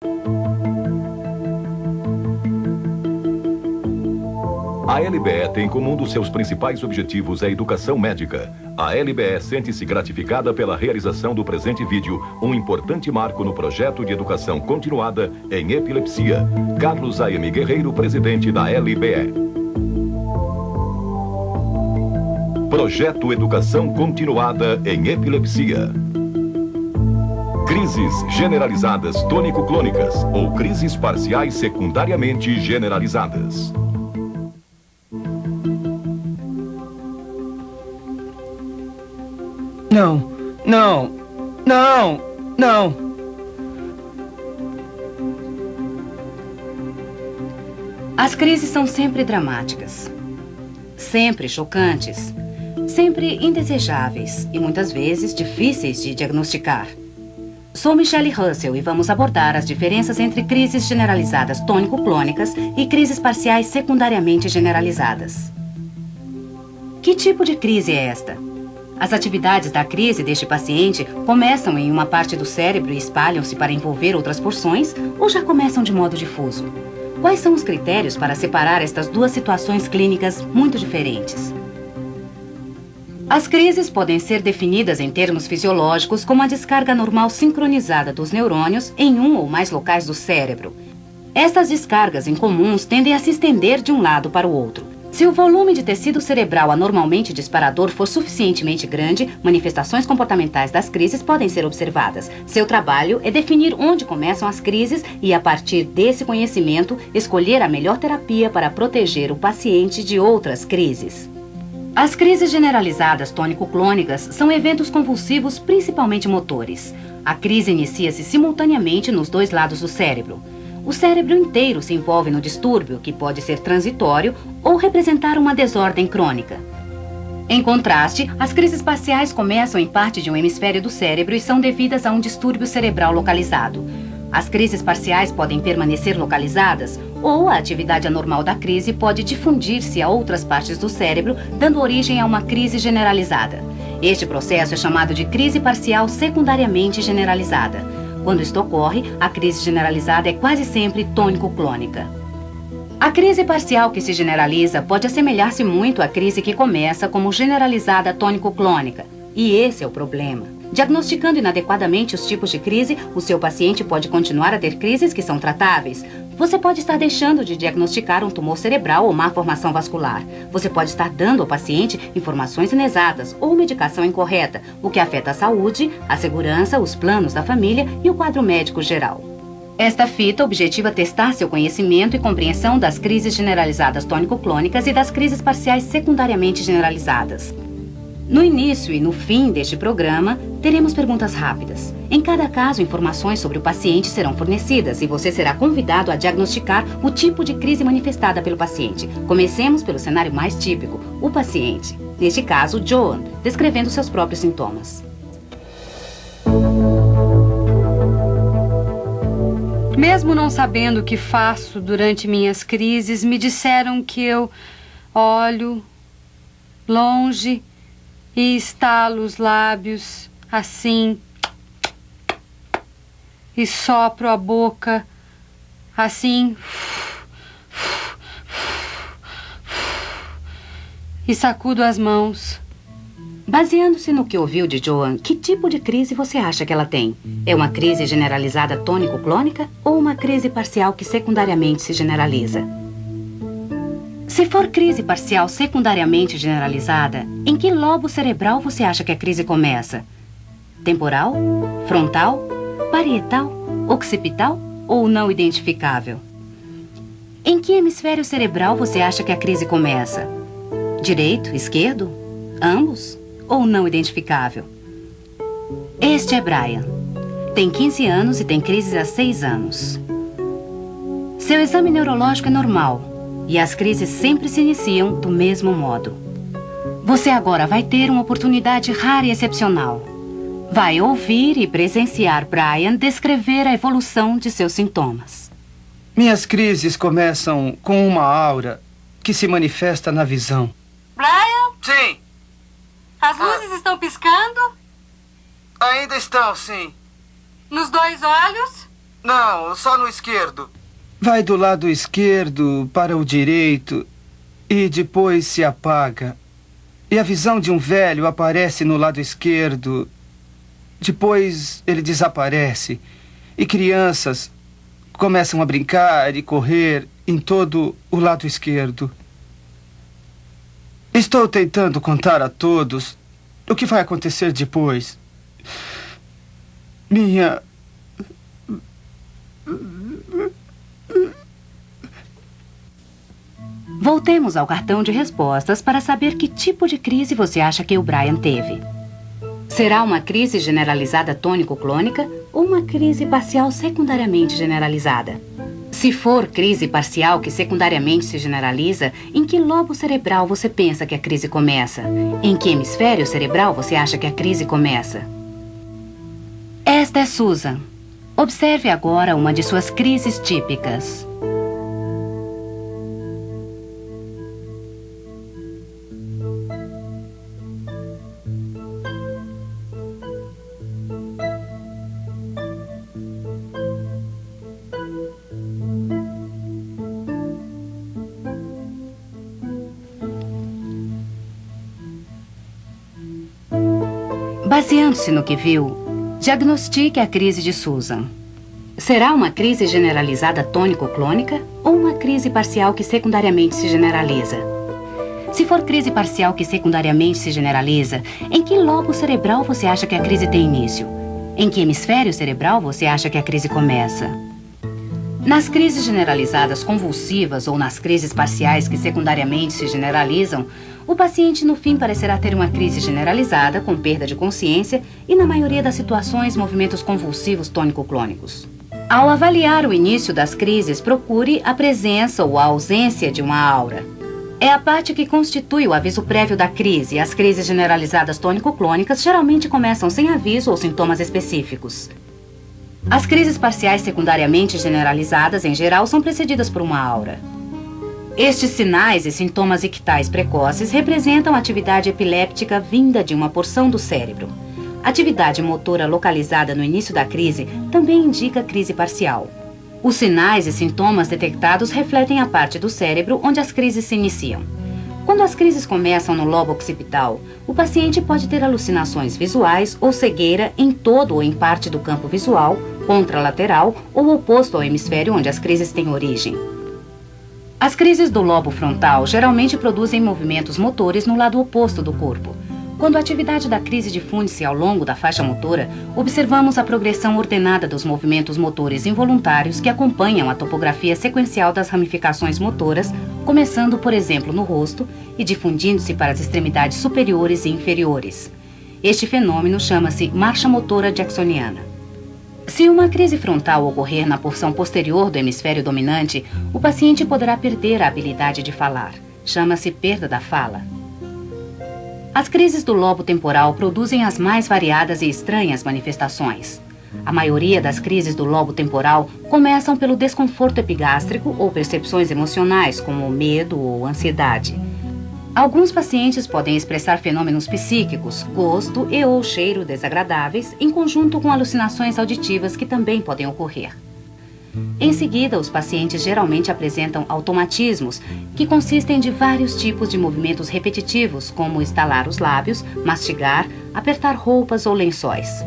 A LBE tem como um dos seus principais objetivos a educação médica. A LBE sente-se gratificada pela realização do presente vídeo, um importante marco no projeto de educação continuada em epilepsia. Carlos A.M. Guerreiro, presidente da LBE. Projeto Educação Continuada em Epilepsia. Crises generalizadas tônico-clônicas ou crises parciais secundariamente generalizadas. Não, não, não, não. As crises são sempre dramáticas, sempre chocantes, sempre indesejáveis e muitas vezes difíceis de diagnosticar. Sou Michelle Russell e vamos abordar as diferenças entre crises generalizadas tônico-clônicas e crises parciais secundariamente generalizadas. Que tipo de crise é esta? As atividades da crise deste paciente começam em uma parte do cérebro e espalham-se para envolver outras porções ou já começam de modo difuso? Quais são os critérios para separar estas duas situações clínicas muito diferentes? As crises podem ser definidas em termos fisiológicos como a descarga normal sincronizada dos neurônios em um ou mais locais do cérebro. Estas descargas incomuns tendem a se estender de um lado para o outro. Se o volume de tecido cerebral anormalmente disparador for suficientemente grande, manifestações comportamentais das crises podem ser observadas. Seu trabalho é definir onde começam as crises e, a partir desse conhecimento, escolher a melhor terapia para proteger o paciente de outras crises. As crises generalizadas tônico-clônicas são eventos convulsivos principalmente motores. A crise inicia-se simultaneamente nos dois lados do cérebro. O cérebro inteiro se envolve no distúrbio, que pode ser transitório ou representar uma desordem crônica. Em contraste, as crises parciais começam em parte de um hemisfério do cérebro e são devidas a um distúrbio cerebral localizado. As crises parciais podem permanecer localizadas ou a atividade anormal da crise pode difundir-se a outras partes do cérebro, dando origem a uma crise generalizada. Este processo é chamado de crise parcial secundariamente generalizada. Quando isto ocorre, a crise generalizada é quase sempre tônico-clônica. A crise parcial que se generaliza pode assemelhar-se muito à crise que começa como generalizada tônico-clônica. E esse é o problema. Diagnosticando inadequadamente os tipos de crise, o seu paciente pode continuar a ter crises que são tratáveis. Você pode estar deixando de diagnosticar um tumor cerebral ou má formação vascular. Você pode estar dando ao paciente informações inexatas ou medicação incorreta, o que afeta a saúde, a segurança, os planos da família e o quadro médico geral. Esta fita objetiva testar seu conhecimento e compreensão das crises generalizadas tônico-clônicas e das crises parciais secundariamente generalizadas. No início e no fim deste programa, teremos perguntas rápidas. Em cada caso, informações sobre o paciente serão fornecidas e você será convidado a diagnosticar o tipo de crise manifestada pelo paciente. Comecemos pelo cenário mais típico, o paciente. Neste caso, Joan, descrevendo seus próprios sintomas. Mesmo não sabendo o que faço durante minhas crises, me disseram que eu olho longe e estalo os lábios assim e sopro a boca assim e sacudo as mãos. Baseando-se no que ouviu de Joan, que tipo de crise você acha que ela tem? É uma crise generalizada tônico-clônica ou uma crise parcial que secundariamente se generaliza? Se for crise parcial secundariamente generalizada, em que lobo cerebral você acha que a crise começa? Temporal? Frontal? Parietal? Occipital? Ou não identificável? Em que hemisfério cerebral você acha que a crise começa? Direito? Esquerdo? Ambos? Ou não identificável? Este é Brian. Tem 15 anos e tem crises há 6 anos. Seu exame neurológico é normal. E as crises sempre se iniciam do mesmo modo. Você agora vai ter uma oportunidade rara e excepcional. Vai ouvir e presenciar Brian descrever a evolução de seus sintomas. Minhas crises começam com uma aura que se manifesta na visão. Brian? Sim. As luzes estão piscando? Ainda estão, sim. Nos 2 olhos? Não, só no esquerdo. Vai do lado esquerdo para o direito e depois se apaga. E a visão de um velho aparece no lado esquerdo. Depois ele desaparece. E crianças começam a brincar e correr em todo o lado esquerdo. Estou tentando contar a todos o que vai acontecer depois. Minha... Voltemos ao cartão de respostas para saber que tipo de crise você acha que o Brian teve. Será uma crise generalizada tônico-clônica ou uma crise parcial secundariamente generalizada? Se for crise parcial que secundariamente se generaliza, em que lobo cerebral você pensa que a crise começa? Em que hemisfério cerebral você acha que a crise começa? Esta é Susan. Observe agora uma de suas crises típicas. Baseando-se no que viu, diagnostique a crise de Susan. Será uma crise generalizada tônico-clônica ou uma crise parcial que secundariamente se generaliza? Se for crise parcial que secundariamente se generaliza, em que lobo cerebral você acha que a crise tem início? Em que hemisfério cerebral você acha que a crise começa? Nas crises generalizadas convulsivas ou nas crises parciais que secundariamente se generalizam, o paciente no fim parecerá ter uma crise generalizada com perda de consciência e, na maioria das situações, movimentos convulsivos tônico-clônicos. Ao avaliar o início das crises, procure a presença ou a ausência de uma aura. É a parte que constitui o aviso prévio da crise. As crises generalizadas tônico-clônicas geralmente começam sem aviso ou sintomas específicos. As crises parciais secundariamente generalizadas, em geral, são precedidas por uma aura. Estes sinais e sintomas ictais precoces representam atividade epiléptica vinda de uma porção do cérebro. Atividade motora localizada no início da crise também indica crise parcial. Os sinais e sintomas detectados refletem a parte do cérebro onde as crises se iniciam. Quando as crises começam no lobo occipital, o paciente pode ter alucinações visuais ou cegueira em todo ou em parte do campo visual, contralateral ou oposto ao hemisfério onde as crises têm origem. As crises do lobo frontal geralmente produzem movimentos motores no lado oposto do corpo. Quando a atividade da crise difunde-se ao longo da faixa motora, observamos a progressão ordenada dos movimentos motores involuntários que acompanham a topografia sequencial das ramificações motoras, começando, por exemplo, no rosto e difundindo-se para as extremidades superiores e inferiores. Este fenômeno chama-se marcha motora jacksoniana. Se uma crise frontal ocorrer na porção posterior do hemisfério dominante, o paciente poderá perder a habilidade de falar. Chama-se perda da fala. As crises do lobo temporal produzem as mais variadas e estranhas manifestações. A maioria das crises do lobo temporal começam pelo desconforto epigástrico ou percepções emocionais, como medo ou ansiedade. Alguns pacientes podem expressar fenômenos psíquicos, gosto e ou cheiro desagradáveis, em conjunto com alucinações auditivas que também podem ocorrer. Em seguida, os pacientes geralmente apresentam automatismos, que consistem de vários tipos de movimentos repetitivos, como estalar os lábios, mastigar, apertar roupas ou lençóis.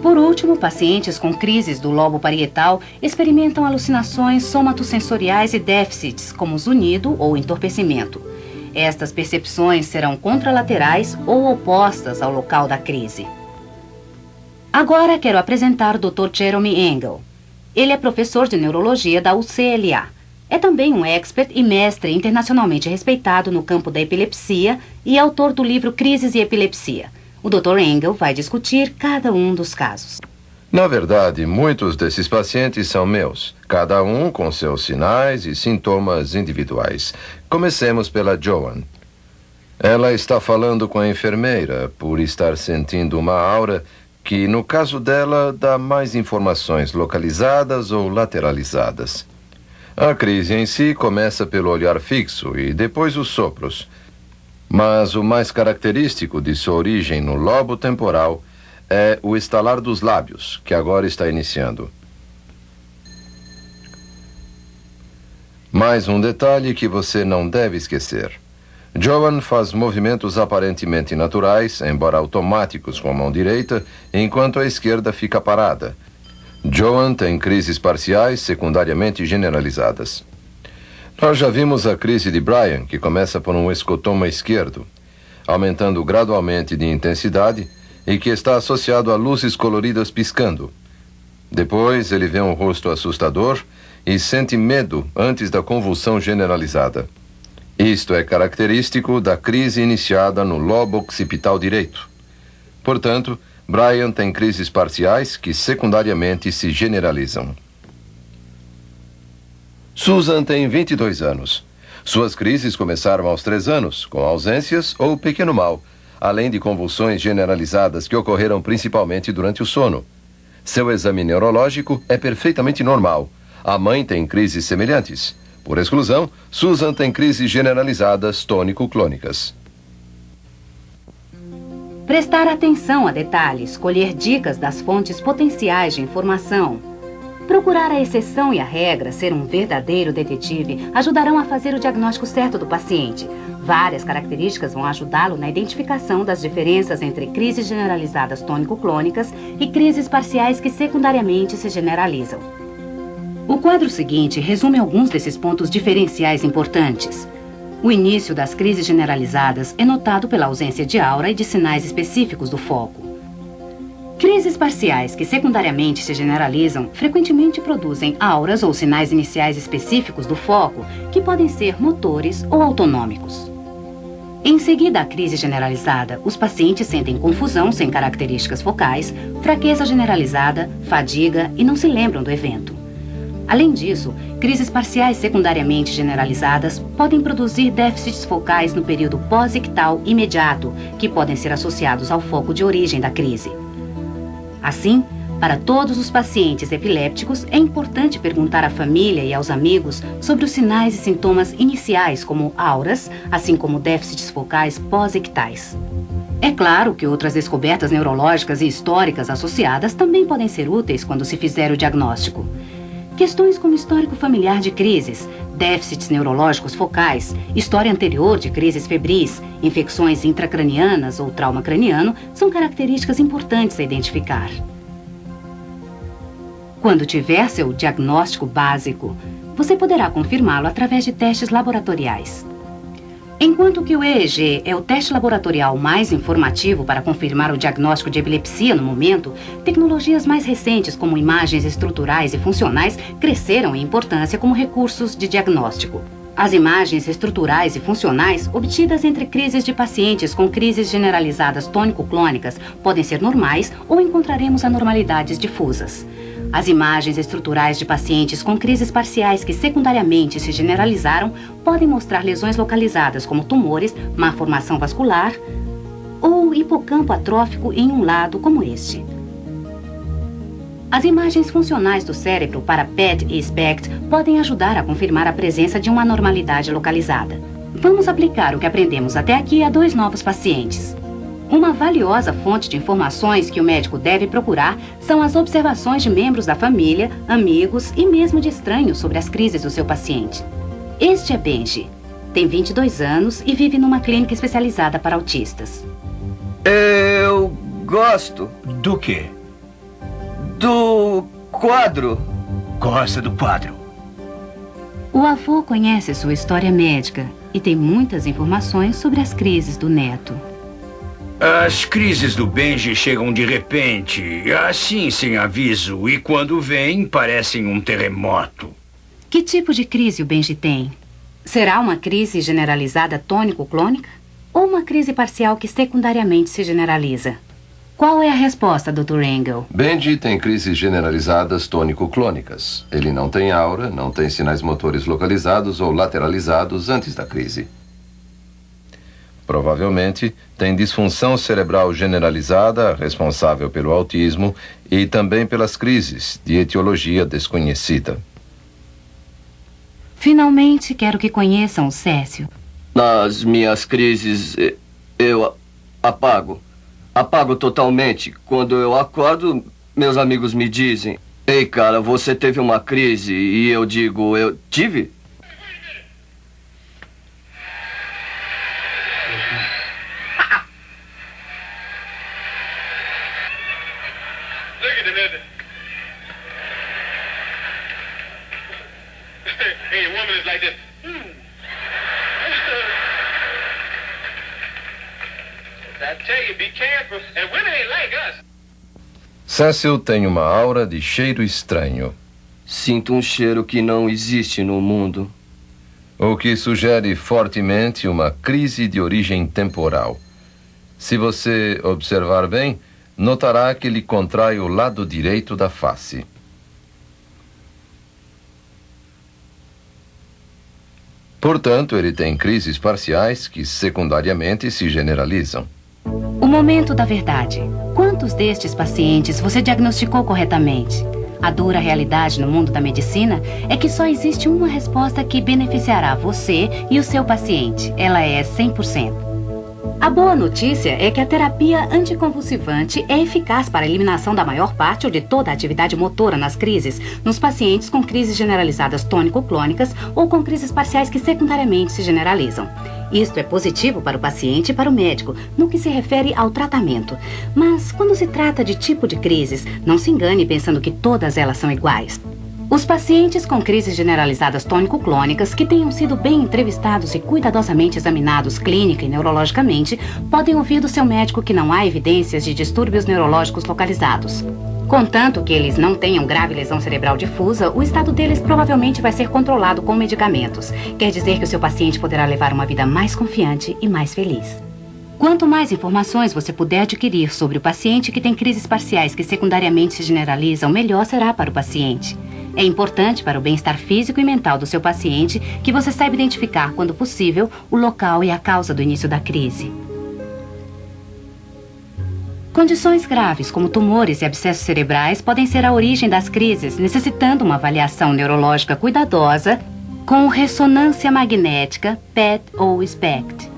Por último, pacientes com crises do lobo parietal experimentam alucinações somatosensoriais e déficits, como zunido ou entorpecimento. Estas percepções serão contralaterais ou opostas ao local da crise. Agora quero apresentar o Dr. Jeremy Engel. Ele é professor de neurologia da UCLA. É também um expert e mestre internacionalmente respeitado no campo da epilepsia e autor do livro Crises e Epilepsia. O Dr. Engel vai discutir cada um dos casos. Na verdade, muitos desses pacientes são meus, cada um com seus sinais e sintomas individuais. Comecemos pela Joan. Ela está falando com a enfermeira por estar sentindo uma aura que, no caso dela, dá mais informações localizadas ou lateralizadas. A crise em si começa pelo olhar fixo e depois os sopros. Mas o mais característico de sua origem no lobo temporal é o estalar dos lábios, que agora está iniciando. mais um detalhe que você não deve esquecer. Joan faz movimentos aparentemente naturais, embora automáticos com a mão direita, enquanto a esquerda fica parada. Joan tem crises parciais secundariamente generalizadas. Nós já vimos a crise de Brian, que começa por um escotoma esquerdo, aumentando gradualmente de intensidade e que está associado a luzes coloridas piscando. Depois ele vê um rosto assustador e sente medo antes da convulsão generalizada. Isto é característico da crise iniciada no lobo occipital direito. Portanto, Brian tem crises parciais que secundariamente se generalizam. Susan tem 22 anos. Suas crises começaram aos 3 anos, com ausências ou pequeno mal, além de convulsões generalizadas que ocorreram principalmente durante o sono. Seu exame neurológico é perfeitamente normal. A mãe tem crises semelhantes. Por exclusão, Susan tem crises generalizadas tônico-clônicas. Prestar atenção a detalhes, colher dicas das fontes potenciais de informação. Procurar a exceção e a regra, ser um verdadeiro detetive, ajudarão a fazer o diagnóstico certo do paciente. Várias características vão ajudá-lo na identificação das diferenças entre crises generalizadas tônico-clônicas e crises parciais que secundariamente se generalizam. O quadro seguinte resume alguns desses pontos diferenciais importantes. O início das crises generalizadas é notado pela ausência de aura e de sinais específicos do foco. Crises parciais que secundariamente se generalizam frequentemente produzem auras ou sinais iniciais específicos do foco, que podem ser motores ou autonômicos. Em seguida à crise generalizada, os pacientes sentem confusão sem características focais, fraqueza generalizada, fadiga e não se lembram do evento. Além disso, crises parciais secundariamente generalizadas podem produzir déficits focais no período pós-ictal imediato, que podem ser associados ao foco de origem da crise. Assim, para todos os pacientes epilépticos, é importante perguntar à família e aos amigos sobre os sinais e sintomas iniciais, como auras, assim como déficits focais pós-ictais. É claro que outras descobertas neurológicas e históricas associadas também podem ser úteis quando se fizer o diagnóstico. Questões como histórico familiar de crises, déficits neurológicos focais, história anterior de crises febris, infecções intracranianas ou trauma craniano são características importantes a identificar. Quando tiver seu diagnóstico básico, você poderá confirmá-lo através de testes laboratoriais. Enquanto que o EEG é o teste laboratorial mais informativo para confirmar o diagnóstico de epilepsia no momento, tecnologias mais recentes como imagens estruturais e funcionais cresceram em importância como recursos de diagnóstico. As imagens estruturais e funcionais obtidas entre crises de pacientes com crises generalizadas tônico-clônicas podem ser normais ou encontraremos anormalidades difusas. As imagens estruturais de pacientes com crises parciais que secundariamente se generalizaram podem mostrar lesões localizadas como tumores, má formação vascular ou hipocampo atrófico em um lado como este. As imagens funcionais do cérebro para PET e SPECT podem ajudar a confirmar a presença de uma anormalidade localizada. Vamos aplicar o que aprendemos até aqui a 2 novos pacientes. Uma valiosa fonte de informações que o médico deve procurar são as observações de membros da família, amigos e mesmo de estranhos sobre as crises do seu paciente. Este é Benji. Tem 22 anos e vive numa clínica especializada para autistas. Eu gosto. Do quê? Do quadro. Gosta do quadro? O avô conhece sua história médica e tem muitas informações sobre as crises do neto. As crises do Benji chegam de repente, assim sem aviso, e quando vêm, parecem um terremoto. Que tipo de crise o Benji tem? Será uma crise generalizada tônico-clônica? Ou uma crise parcial que secundariamente se generaliza? Qual é a resposta, Dr. Engel? Benji tem crises generalizadas tônico-clônicas. Ele não tem aura, não tem sinais motores localizados ou lateralizados antes da crise. Provavelmente tem disfunção cerebral generalizada, responsável pelo autismo, e também pelas crises, de etiologia desconhecida. Finalmente, quero que conheçam o Cécio. Nas minhas crises, eu apago. Apago totalmente. Quando eu acordo, meus amigos me dizem: "Ei, cara, você teve uma crise?" E eu digo: "Eu tive?" Hey, the woman is like this. I tell you, be careful. And women ain't like us. Cecil tem uma aura de cheiro estranho. Sinto um cheiro que não existe no mundo. O que sugere fortemente uma crise de origem temporal. Se você observar bem, notará que ele contrai o lado direito da face. Portanto, ele tem crises parciais que secundariamente se generalizam. O momento da verdade. Quantos destes pacientes você diagnosticou corretamente? A dura realidade no mundo da medicina é que só existe uma resposta que beneficiará você e o seu paciente. Ela é 100%. A boa notícia é que a terapia anticonvulsivante é eficaz para a eliminação da maior parte ou de toda a atividade motora nas crises, nos pacientes com crises generalizadas tônico-clônicas ou com crises parciais que secundariamente se generalizam. Isto é positivo para o paciente e para o médico, no que se refere ao tratamento. Mas, quando se trata de tipo de crises, não se engane pensando que todas elas são iguais. Os pacientes com crises generalizadas tônico-clônicas que tenham sido bem entrevistados e cuidadosamente examinados clínica e neurologicamente podem ouvir do seu médico que não há evidências de distúrbios neurológicos localizados. Contanto que eles não tenham grave lesão cerebral difusa, o estado deles provavelmente vai ser controlado com medicamentos. Quer dizer que o seu paciente poderá levar uma vida mais confiante e mais feliz. Quanto mais informações você puder adquirir sobre o paciente que tem crises parciais que secundariamente se generalizam, melhor será para o paciente. É importante para o bem-estar físico e mental do seu paciente que você saiba identificar, quando possível, o local e a causa do início da crise. Condições graves, como tumores e abscessos cerebrais, podem ser a origem das crises, necessitando uma avaliação neurológica cuidadosa com ressonância magnética, PET ou SPECT.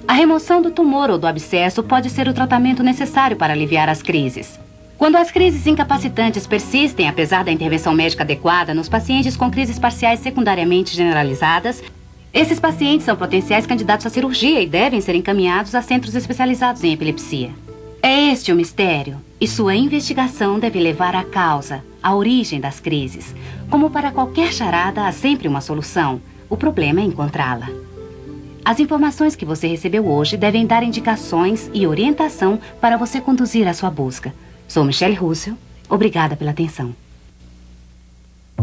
A remoção do tumor ou do abscesso pode ser o tratamento necessário para aliviar as crises. Quando as crises incapacitantes persistem, apesar da intervenção médica adequada, nos pacientes com crises parciais secundariamente generalizadas, esses pacientes são potenciais candidatos à cirurgia e devem ser encaminhados a centros especializados em epilepsia. É este o mistério, e sua investigação deve levar à causa, à origem das crises. Como para qualquer charada, há sempre uma solução. O problema é encontrá-la. As informações que você recebeu hoje devem dar indicações e orientação para você conduzir a sua busca. Sou Michelle Russell. Obrigada pela atenção.